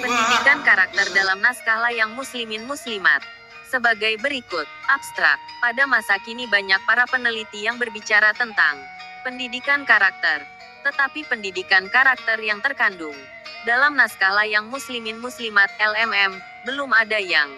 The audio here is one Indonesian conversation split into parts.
Pendidikan karakter dalam naskah layang muslimin muslimat. Sebagai berikut, abstrak. Pada masa kini banyak para peneliti yang berbicara tentang pendidikan karakter. Tetapi pendidikan karakter yang terkandung dalam naskah layang muslimin muslimat LMM, belum ada yang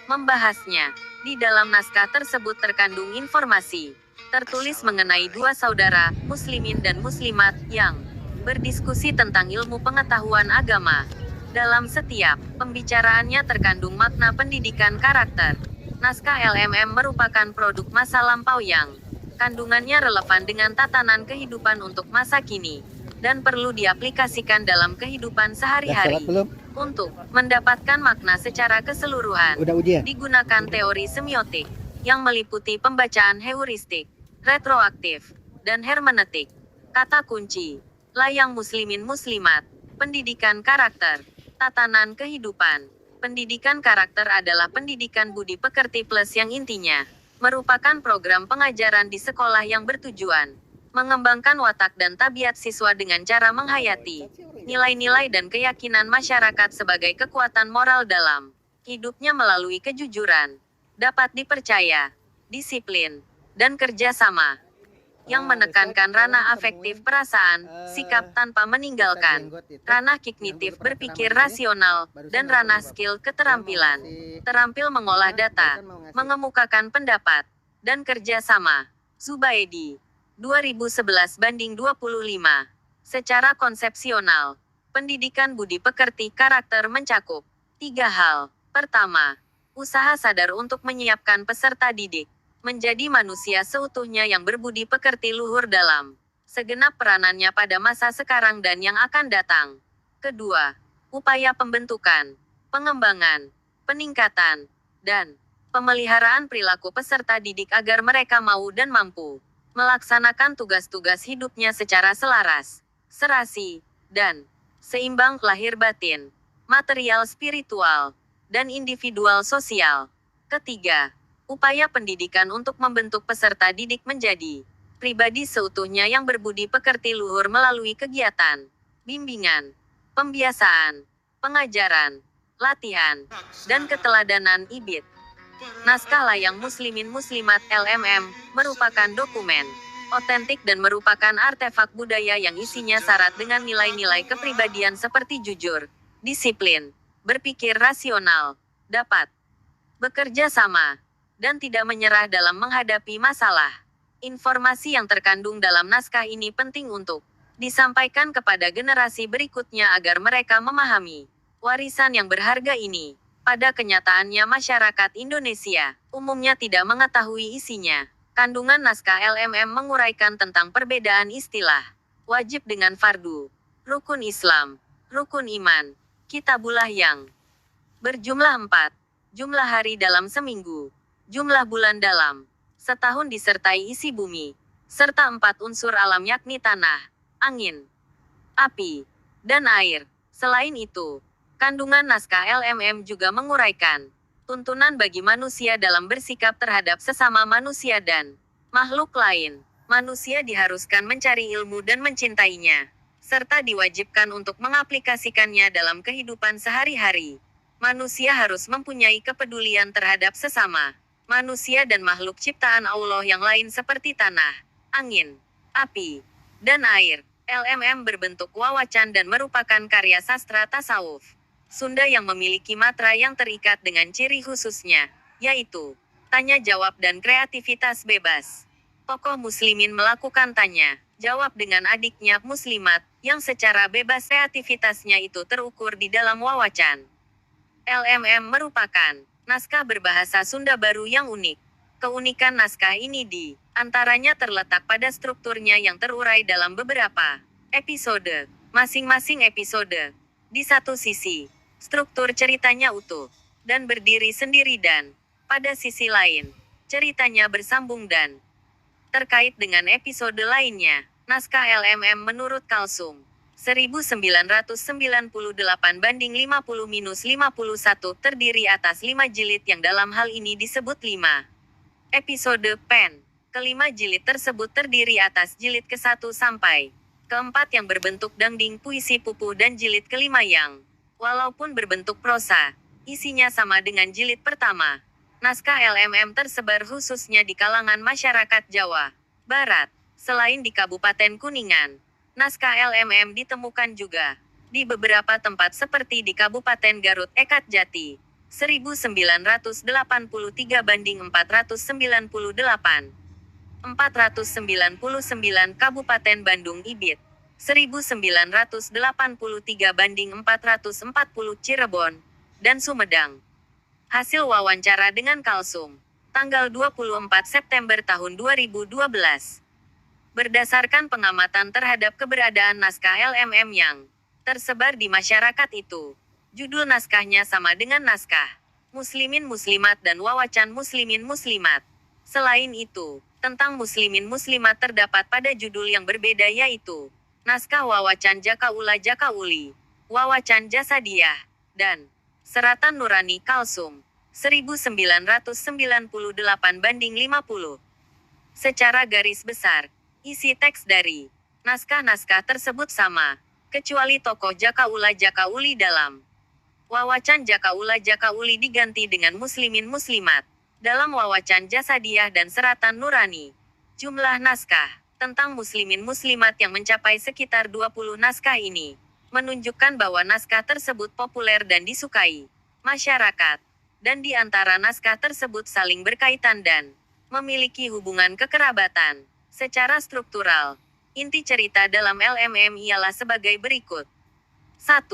membahasnya. Di dalam naskah tersebut terkandung informasi tertulis mengenai dua saudara, muslimin dan muslimat, yang berdiskusi tentang ilmu pengetahuan agama. Dalam setiap pembicaraannya terkandung makna pendidikan karakter. Naskah LMM merupakan produk masa lampau yang kandungannya relevan dengan tatanan kehidupan untuk masa kini, dan perlu diaplikasikan dalam kehidupan sehari-hari. Untuk mendapatkan makna secara keseluruhan, digunakan teori semiotik, yang meliputi pembacaan heuristik, retroaktif, dan hermeneutik. Kata kunci, layang muslimin muslimat, pendidikan karakter, tatanan kehidupan. Pendidikan karakter adalah pendidikan budi pekerti plus yang intinya merupakan program pengajaran di sekolah yang bertujuan mengembangkan watak dan tabiat siswa dengan cara menghayati nilai-nilai dan keyakinan masyarakat sebagai kekuatan moral dalam hidupnya melalui kejujuran, dapat dipercaya, disiplin, dan kerja sama, yang menekankan ranah afektif perasaan, sikap tanpa meninggalkan ranah kognitif berpikir rasional, dan ranah skill keterampilan, terampil mengolah data, mengemukakan pendapat, dan kerja sama. Zubaidi, 2011-25. Secara konsepsional, pendidikan budi pekerti karakter mencakup 3 hal. Pertama, usaha sadar untuk menyiapkan peserta didik menjadi manusia seutuhnya yang berbudi pekerti luhur dalam segenap peranannya pada masa sekarang dan yang akan datang. Kedua, upaya pembentukan, pengembangan, peningkatan, dan pemeliharaan perilaku peserta didik agar mereka mau dan mampu melaksanakan tugas-tugas hidupnya secara selaras, serasi, dan seimbang lahir batin, material spiritual, dan individual sosial. Ketiga, upaya pendidikan untuk membentuk peserta didik menjadi pribadi seutuhnya yang berbudi pekerti luhur melalui kegiatan, bimbingan, pembiasaan, pengajaran, latihan, dan keteladanan IBIT. Naskah layang muslimin muslimat LMM merupakan dokumen otentik dan merupakan artefak budaya yang isinya syarat dengan nilai-nilai kepribadian seperti jujur, disiplin, berpikir rasional, dapat bekerja sama, dan tidak menyerah dalam menghadapi masalah. Informasi yang terkandung dalam naskah ini penting untuk disampaikan kepada generasi berikutnya agar mereka memahami warisan yang berharga ini. Pada kenyataannya masyarakat Indonesia umumnya tidak mengetahui isinya. Kandungan naskah LMM menguraikan tentang perbedaan istilah wajib dengan fardu, rukun Islam, rukun iman, kitabullah yang berjumlah 4, jumlah hari dalam seminggu, jumlah bulan dalam setahun disertai isi bumi, serta 4 unsur alam yakni tanah, angin, api, dan air. Selain itu, kandungan naskah LMM juga menguraikan tuntunan bagi manusia dalam bersikap terhadap sesama manusia dan makhluk lain. Manusia diharuskan mencari ilmu dan mencintainya, serta diwajibkan untuk mengaplikasikannya dalam kehidupan sehari-hari. Manusia harus mempunyai kepedulian terhadap sesama manusia dan makhluk ciptaan Allah yang lain seperti tanah, angin, api, dan air. LMM berbentuk wawacan dan merupakan karya sastra tasawuf Sunda yang memiliki matra yang terikat dengan ciri khususnya, yaitu tanya jawab dan kreativitas bebas. Tokoh muslimin melakukan tanya jawab dengan adiknya muslimat, yang secara bebas kreativitasnya itu terukur di dalam wawacan. LMM merupakan naskah berbahasa Sunda baru yang unik. Keunikan naskah ini di antaranya terletak pada strukturnya yang terurai dalam beberapa episode. Masing-masing episode, di satu sisi, struktur ceritanya utuh dan berdiri sendiri dan, pada sisi lain, ceritanya bersambung dan terkait dengan episode lainnya. Naskah LMM menurut Kalsum 1998/50-51 terdiri atas 5 jilid yang dalam hal ini disebut 5 episode pen. Kelima jilid tersebut terdiri atas jilid ke-1 sampai keempat yang berbentuk dangding puisi pupuh dan jilid kelima yang, walaupun berbentuk prosa, isinya sama dengan jilid pertama. Naskah LMM tersebar khususnya di kalangan masyarakat Jawa Barat. Selain di Kabupaten Kuningan, naskah LMM ditemukan juga di beberapa tempat seperti di Kabupaten Garut Ekat Jati, 1983 banding 498. 499 Kabupaten Bandung Ibit, 1983 banding 440 Cirebon, dan Sumedang. Hasil wawancara dengan Kalsum, tanggal 24 September tahun 2012. Berdasarkan pengamatan terhadap keberadaan naskah LMM yang tersebar di masyarakat itu, judul naskahnya sama dengan naskah Muslimin Muslimat dan Wawacan Muslimin Muslimat. Selain itu, tentang Muslimin Muslimat terdapat pada judul yang berbeda yaitu Naskah Wawacan Jakaula Jakauli, Wawacan Jasadiyah, dan Seratan Nurani Kalsum, 1998 banding 50. Secara garis besar, isi teks dari naskah-naskah tersebut sama, kecuali tokoh Jakaula Jakauli dalam Wawacan Jakaula Jakauli diganti dengan Muslimin Muslimat dalam Wawacan Jasadiyah dan Seratan Nurani. Jumlah naskah tentang Muslimin Muslimat yang mencapai sekitar 20 naskah ini menunjukkan bahwa naskah tersebut populer dan disukai masyarakat, dan di antara naskah tersebut saling berkaitan dan memiliki hubungan kekerabatan secara struktural. Inti cerita dalam LMM ialah sebagai berikut. 1.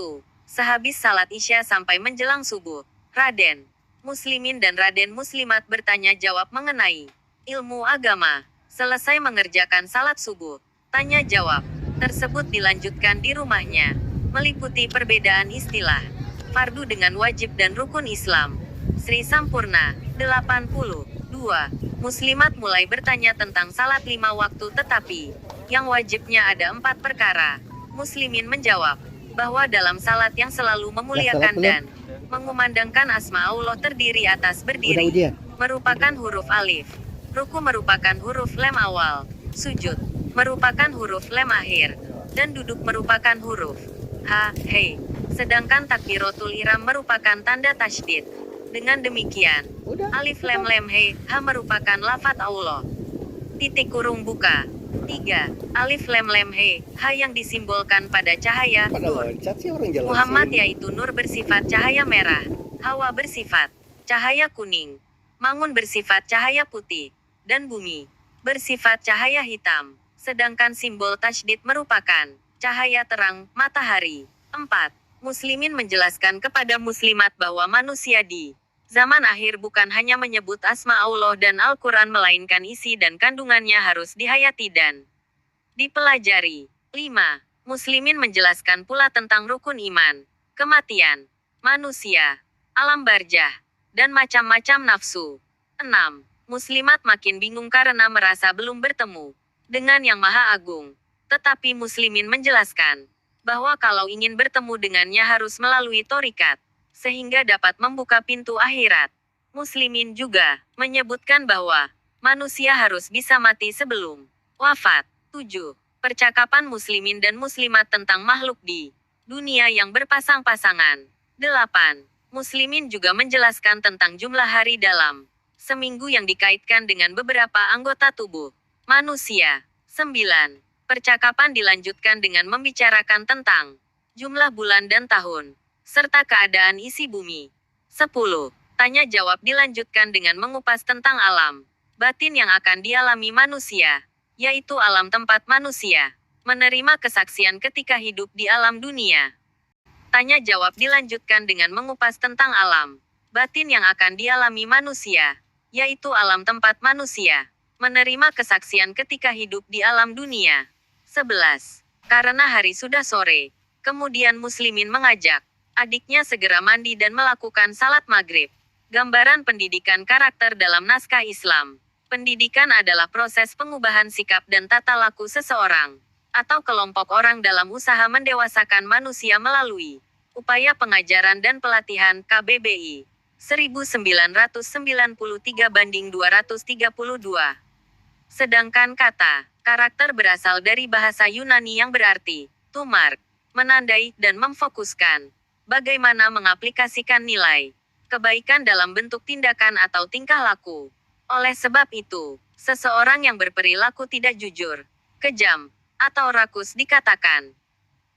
Sehabis salat Isya sampai menjelang subuh, Raden Muslimin dan Raden Muslimat bertanya jawab mengenai ilmu agama. Selesai mengerjakan salat subuh, tanya jawab tersebut dilanjutkan di rumahnya, meliputi perbedaan istilah fardu dengan wajib dan rukun Islam. Sri Sampurna, 82. Muslimat mulai bertanya tentang salat 5 waktu tetapi yang wajibnya ada 4 perkara. Muslimin menjawab bahwa dalam salat yang selalu memuliakan dan mengumandangkan asma Allah terdiri atas berdiri merupakan huruf alif, ruku merupakan huruf lem awal, sujud merupakan huruf lem akhir, dan duduk merupakan huruf ha, he. Sedangkan takbiratul ihram merupakan tanda tasydid. Dengan demikian, alif lem lem he, ha merupakan lafaz Allah. Titik kurung buka. 3. Alif lem lem he, ha yang disimbolkan pada cahaya nur. Muhammad yaitu nur bersifat cahaya merah, Hawa bersifat cahaya kuning, Mangun bersifat cahaya putih, dan bumi bersifat cahaya hitam. Sedangkan simbol tasydid merupakan cahaya terang, matahari. 4. Muslimin menjelaskan kepada muslimat bahwa manusia di zaman akhir bukan hanya menyebut asma Allah dan Al-Quran melainkan isi dan kandungannya harus dihayati dan dipelajari. 5. Muslimin menjelaskan pula tentang rukun iman, kematian, manusia, alam barzah, dan macam-macam nafsu. 6. Muslimat makin bingung karena merasa belum bertemu dengan Yang Maha Agung. Tetapi muslimin menjelaskan bahwa kalau ingin bertemu dengannya harus melalui torikat, sehingga dapat membuka pintu akhirat. Muslimin juga menyebutkan bahwa manusia harus bisa mati sebelum wafat. 7. Percakapan muslimin dan muslimat tentang makhluk di dunia yang berpasang-pasangan. 8. Muslimin juga menjelaskan tentang jumlah hari dalam seminggu yang dikaitkan dengan beberapa anggota tubuh manusia. 9. Percakapan dilanjutkan dengan membicarakan tentang jumlah bulan dan tahun, serta keadaan isi bumi. 10. Tanya jawab dilanjutkan dengan mengupas tentang alam batin yang akan dialami manusia, yaitu alam tempat manusia menerima kesaksian ketika hidup di alam dunia. Tanya jawab dilanjutkan dengan mengupas tentang alam batin yang akan dialami manusia, yaitu alam tempat manusia menerima kesaksian ketika hidup di alam dunia. 11. Karena hari sudah sore, kemudian muslimin mengajak adiknya segera mandi dan melakukan salat maghrib. Gambaran pendidikan karakter dalam naskah Islam. Pendidikan adalah proses pengubahan sikap dan tata laku seseorang atau kelompok orang dalam usaha mendewasakan manusia melalui upaya pengajaran dan pelatihan KBBI. 1993 banding 232. Sedangkan kata Karakter berasal dari bahasa Yunani yang berarti to mark, menandai, dan memfokuskan. Bagaimana mengaplikasikan nilai kebaikan dalam bentuk tindakan atau tingkah laku. Oleh sebab itu, seseorang yang berperilaku tidak jujur, kejam, atau rakus dikatakan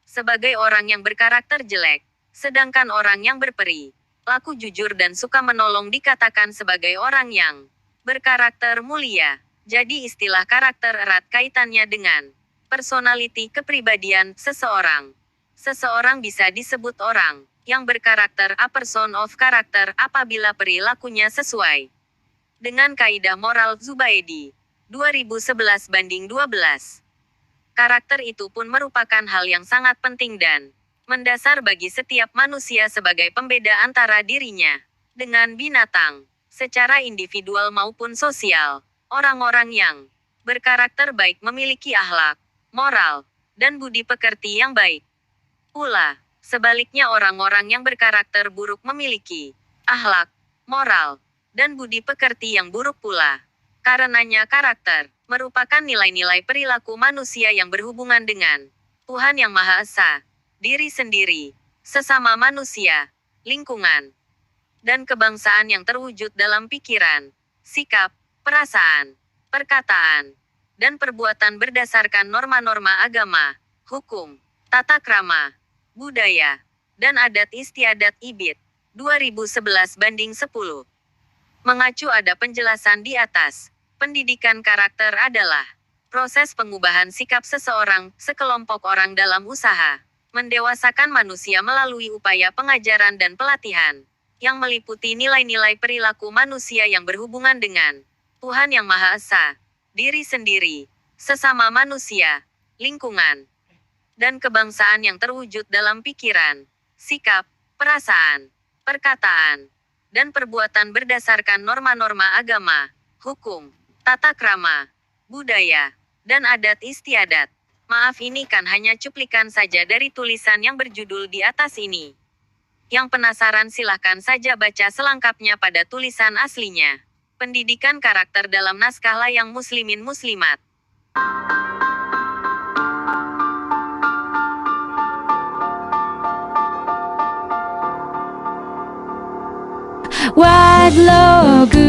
sebagai orang yang berkarakter jelek, sedangkan orang yang berperi laku jujur dan suka menolong dikatakan sebagai orang yang berkarakter mulia. Jadi istilah karakter erat kaitannya dengan personality kepribadian seseorang. Seseorang bisa disebut orang yang berkarakter a person of character apabila perilakunya sesuai dengan kaidah moral Zubaidi 2011/12. Karakter itu pun merupakan hal yang sangat penting dan mendasar bagi setiap manusia sebagai pembeda antara dirinya dengan binatang, secara individual maupun sosial. Orang-orang yang berkarakter baik memiliki akhlak, moral, dan budi pekerti yang baik. Pula, sebaliknya orang-orang yang berkarakter buruk memiliki akhlak, moral, dan budi pekerti yang buruk pula. Karenanya karakter merupakan nilai-nilai perilaku manusia yang berhubungan dengan Tuhan Yang Maha Esa, diri sendiri, sesama manusia, lingkungan, dan kebangsaan yang terwujud dalam pikiran, sikap, perasaan, perkataan, dan perbuatan berdasarkan norma-norma agama, hukum, tata krama, budaya, dan adat istiadat IBIT 2011/10. Mengacu ada penjelasan di atas, pendidikan karakter adalah proses pengubahan sikap seseorang, sekelompok orang dalam usaha mendewasakan manusia melalui upaya pengajaran dan pelatihan yang meliputi nilai-nilai perilaku manusia yang berhubungan dengan Tuhan Yang Maha Esa, diri sendiri, sesama manusia, lingkungan, dan kebangsaan yang terwujud dalam pikiran, sikap, perasaan, perkataan, dan perbuatan berdasarkan norma-norma agama, hukum, tata krama, budaya, dan adat istiadat. Maaf, ini kan hanya cuplikan saja dari tulisan yang berjudul di atas ini. Yang penasaran silahkan saja baca selengkapnya pada tulisan aslinya. Pendidikan karakter dalam naskah layang Muslimin Muslimat. Wadlogu